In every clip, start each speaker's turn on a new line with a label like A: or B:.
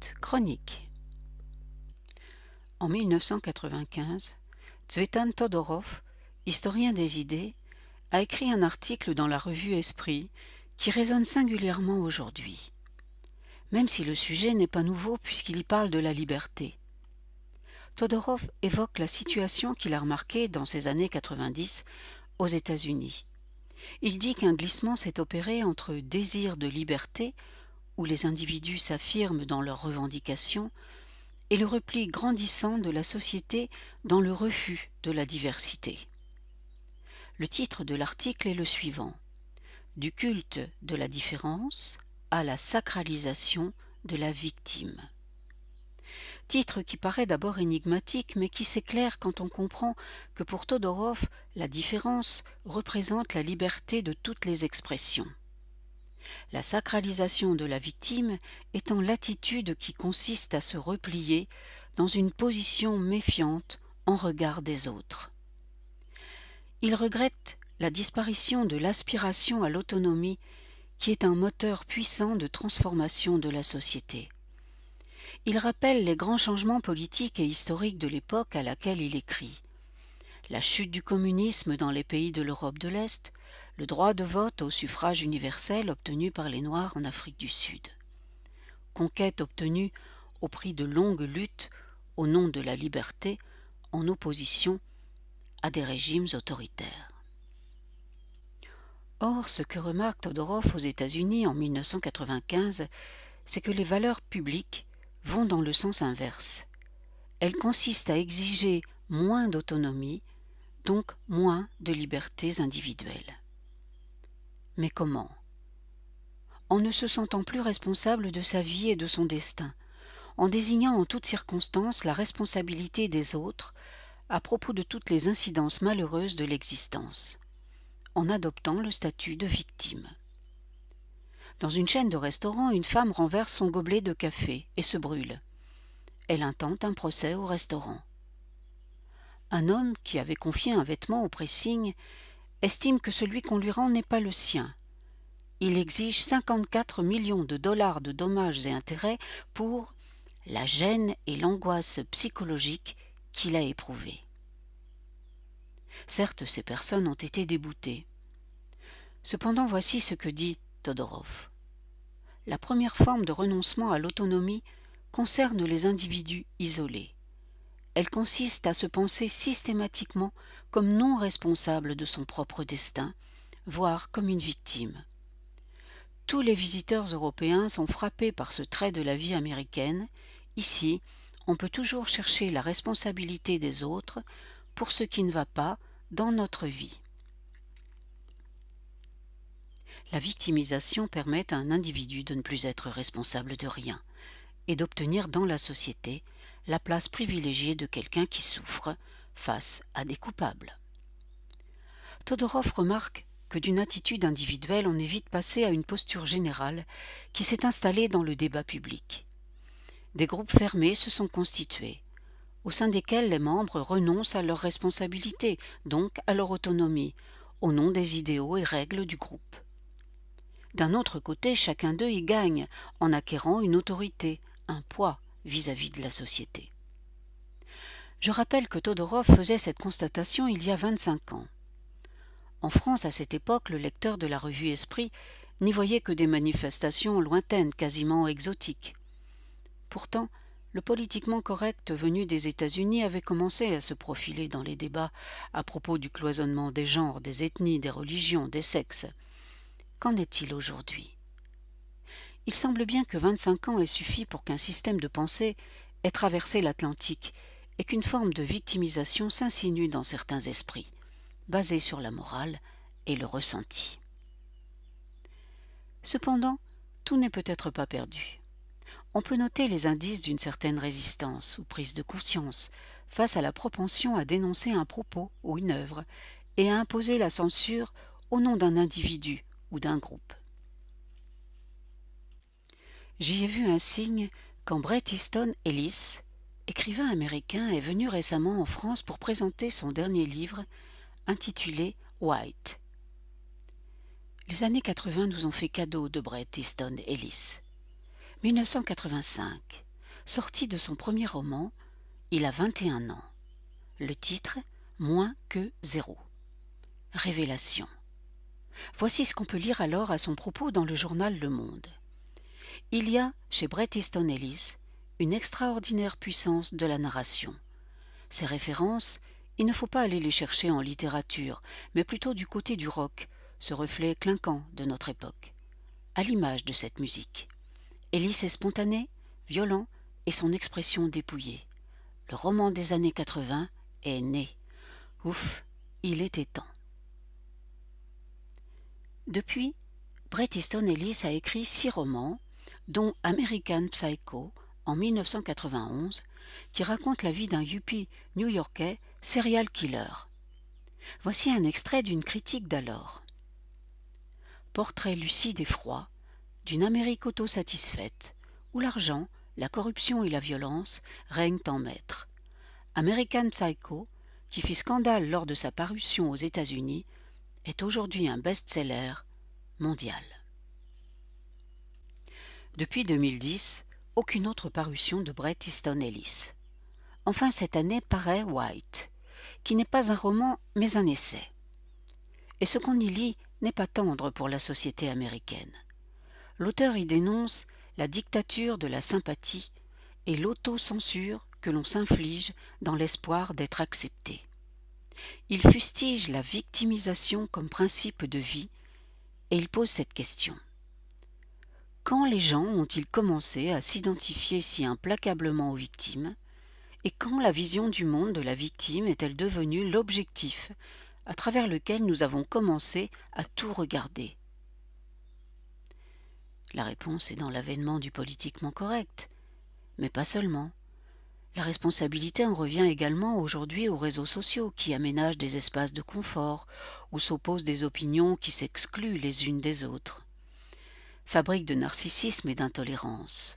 A: minutes chronique. En 1995, Tzvetan Todorov, historien des idées, a écrit un article dans la revue Esprit qui résonne singulièrement aujourd'hui, même si le sujet n'est pas nouveau puisqu'il y parle de la liberté. Todorov évoque la situation qu'il a remarquée dans ces années 90 aux États-Unis. Il dit qu'un glissement s'est opéré entre désir de liberté, où les individus s'affirment dans leurs revendications, et le repli grandissant de la société dans le refus de la diversité. Le titre de l'article est le suivant: Du culte de la différence à la sacralisation de la victime. Titre qui paraît d'abord énigmatique, mais qui s'éclaire quand on comprend que pour Todorov, la différence représente la liberté de toutes les expressions. La sacralisation de la victime étant l'attitude qui consiste à se replier dans une position méfiante en regard des autres. Il regrette la disparition de l'aspiration à l'autonomie qui est un moteur puissant de transformation de la société. Il rappelle les grands changements politiques et historiques de l'époque à laquelle il écrit: la chute du communisme dans les pays de l'Europe de l'Est, le droit de vote au suffrage universel obtenu par les Noirs en Afrique du Sud. Conquête obtenue au prix de longues luttes au nom de la liberté en opposition à des régimes autoritaires. Or, ce que remarque Todorov aux États-Unis en 1995, c'est que les valeurs publiques vont dans le sens inverse. Elles consistent à exiger moins d'autonomie, donc moins de libertés individuelles. Mais comment? En ne se sentant plus responsable de sa vie et de son destin, en désignant en toutes circonstances la responsabilité des autres à propos de toutes les incidences malheureuses de l'existence, en adoptant le statut de victime. Dans une chaîne de restaurants, une femme renverse son gobelet de café et se brûle. Elle intente un procès au restaurant. Un homme qui avait confié un vêtement au pressing estime que celui qu'on lui rend n'est pas le sien. Il exige 54 millions de dollars de dommages et intérêts pour la gêne et l'angoisse psychologique qu'il a éprouvée. Certes, ces personnes ont été déboutées. Cependant, voici ce que dit Todorov. La première forme de renoncement à l'autonomie concerne les individus isolés. Elle consiste à se penser systématiquement comme non responsable de son propre destin, voire comme une victime. Tous les visiteurs européens sont frappés par ce trait de la vie américaine. Ici, on peut toujours chercher la responsabilité des autres pour ce qui ne va pas dans notre vie. La victimisation permet à un individu de ne plus être responsable de rien et d'obtenir dans la société la place privilégiée de quelqu'un qui souffre face à des coupables. Todorov remarque que d'une attitude individuelle on est vite passé à une posture générale qui s'est installée dans le débat public. Des groupes fermés se sont constitués, au sein desquels les membres renoncent à leurs responsabilités, donc à leur autonomie, au nom des idéaux et règles du groupe. D'un autre côté, chacun d'eux y gagne en acquérant une autorité, un poids vis-à-vis de la société. Je rappelle que Todorov faisait cette constatation il y a 25 ans. En France, à cette époque, le lecteur de la revue Esprit n'y voyait que des manifestations lointaines, quasiment exotiques. Pourtant, le politiquement correct venu des États-Unis avait commencé à se profiler dans les débats à propos du cloisonnement des genres, des ethnies, des religions, des sexes. Qu'en est-il aujourd'hui? Il semble bien que 25 ans aient suffi pour qu'un système de pensée ait traversé l'Atlantique et qu'une forme de victimisation s'insinue dans certains esprits, basée sur la morale et le ressenti. Cependant, tout n'est peut-être pas perdu. On peut noter les indices d'une certaine résistance ou prise de conscience face à la propension à dénoncer un propos ou une œuvre et à imposer la censure au nom d'un individu ou d'un groupe. J'y ai vu un signe quand Bret Easton Ellis, écrivain américain, est venu récemment en France pour présenter son dernier livre intitulé White. Les années 80 nous ont fait cadeau de Bret Easton Ellis. 1985, Sorti de son premier roman, il a 21 ans. Le titre, Moins que zéro. Révélation. Voici ce qu'on peut lire alors à son propos dans le journal Le Monde. Il y a, chez Bret Easton Ellis, une extraordinaire puissance de la narration. Ces références, il ne faut pas aller les chercher en littérature, mais plutôt du côté du rock, ce reflet clinquant de notre époque. À l'image de cette musique. Ellis est spontané, violent et son expression dépouillée. Le roman des années 80 est né. Ouf, il était temps. Depuis, Bret Easton Ellis a écrit 6 romans, dont American Psycho en 1991, qui raconte la vie d'un yuppie new-yorkais serial killer. Voici un extrait d'une critique d'alors. Portrait lucide et froid d'une Amérique autosatisfaite, où l'argent, la corruption et la violence règnent en maître. American Psycho, qui fit scandale lors de sa parution aux États-Unis, est aujourd'hui un best-seller mondial. Depuis 2010, aucune autre parution de Bret Easton Ellis. Enfin, cette année paraît White, qui n'est pas un roman mais un essai. Et ce qu'on y lit n'est pas tendre pour la société américaine. L'auteur y dénonce la dictature de la sympathie et l'autocensure que l'on s'inflige dans l'espoir d'être accepté. Il fustige la victimisation comme principe de vie et il pose cette question. Quand les gens ont-ils commencé à s'identifier si implacablement aux victimes et quand la vision du monde de la victime est-elle devenue l'objectif à travers lequel nous avons commencé à tout regarder? La réponse est dans l'avènement du politiquement correct, mais pas seulement. La responsabilité en revient également aujourd'hui aux réseaux sociaux qui aménagent des espaces de confort où s'opposent des opinions qui s'excluent les unes des autres. Fabrique de narcissisme et d'intolérance.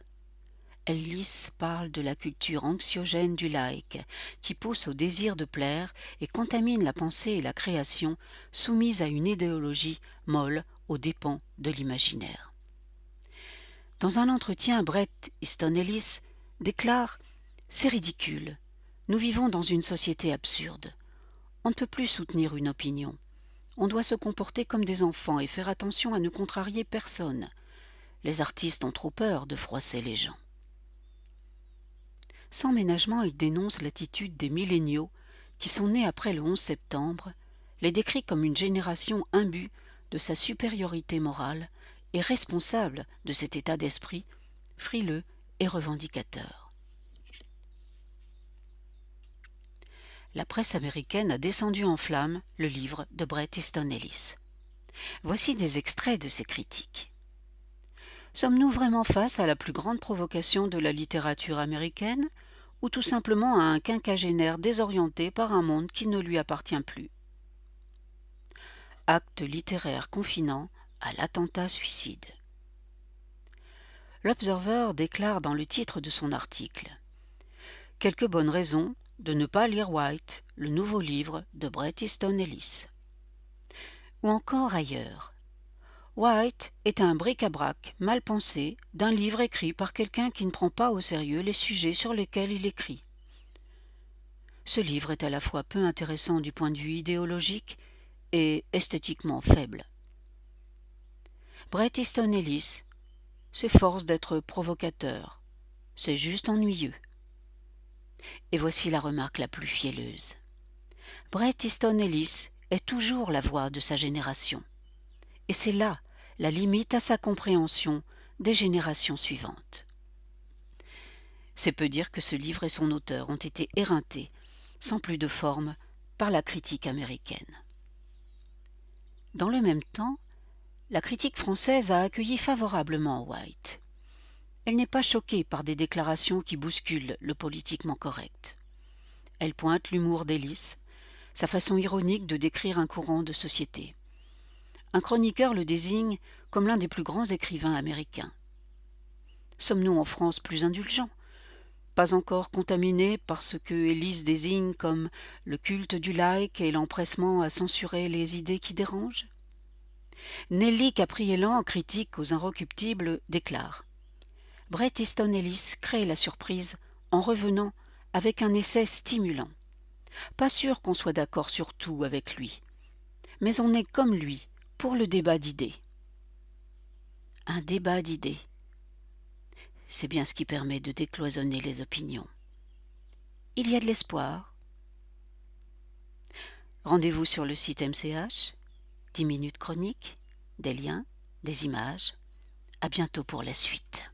A: Ellis parle de la culture anxiogène du like qui pousse au désir de plaire et contamine la pensée et la création soumise à une idéologie molle aux dépens de l'imaginaire. Dans un entretien, Bret Easton Ellis déclare « C'est ridicule. Nous vivons dans une société absurde. On ne peut plus soutenir une opinion. On doit se comporter comme des enfants et faire attention à ne contrarier personne. Les artistes ont trop peur de froisser les gens. » Sans ménagement, il dénonce l'attitude des milléniaux qui sont nés après le 11 septembre, les décrit comme une génération imbue de sa supériorité morale et responsable de cet état d'esprit, frileux et revendicateur. La presse américaine a descendu en flammes le livre de Bret Easton Ellis. Voici des extraits de ses critiques. Sommes-nous vraiment face à la plus grande provocation de la littérature américaine ou tout simplement à un quinquagénaire désorienté par un monde qui ne lui appartient plus? Acte littéraire confinant à l'attentat-suicide. L'Observer déclare dans le titre de son article « Quelques bonnes raisons de ne pas lire White, le nouveau livre de Bret Easton Ellis. » Ou encore ailleurs. White est un bric-à-brac mal pensé d'un livre écrit par quelqu'un qui ne prend pas au sérieux les sujets sur lesquels il écrit. Ce livre est à la fois peu intéressant du point de vue idéologique et esthétiquement faible. Bret Easton Ellis s'efforce d'être provocateur. C'est juste ennuyeux. Et voici la remarque la plus fielleuse. Bret Easton Ellis est toujours la voix de sa génération. Et c'est là la limite à sa compréhension des générations suivantes. C'est peu dire que ce livre et son auteur ont été éreintés, sans plus de forme, par la critique américaine. Dans le même temps, la critique française a accueilli favorablement White. Elle n'est pas choquée par des déclarations qui bousculent le politiquement correct. Elle pointe l'humour d'Ellis, sa façon ironique de décrire un courant de société. Un chroniqueur le désigne comme l'un des plus grands écrivains américains. Sommes-nous en France plus indulgents? Pas encore contaminés par ce que Ellis désigne comme le culte du like et l'empressement à censurer les idées qui dérangent? Nelly Capriélan, critique aux Inrecuptibles, déclare « Bret Easton Ellis crée la surprise en revenant avec un essai stimulant. Pas sûr qu'on soit d'accord sur tout avec lui, mais on est comme lui pour le débat d'idées. Un débat d'idées. C'est bien ce qui permet de décloisonner les opinions. Il y a de l'espoir. Rendez-vous sur le site MCH, 10 minutes chroniques, des liens, des images. À bientôt pour la suite.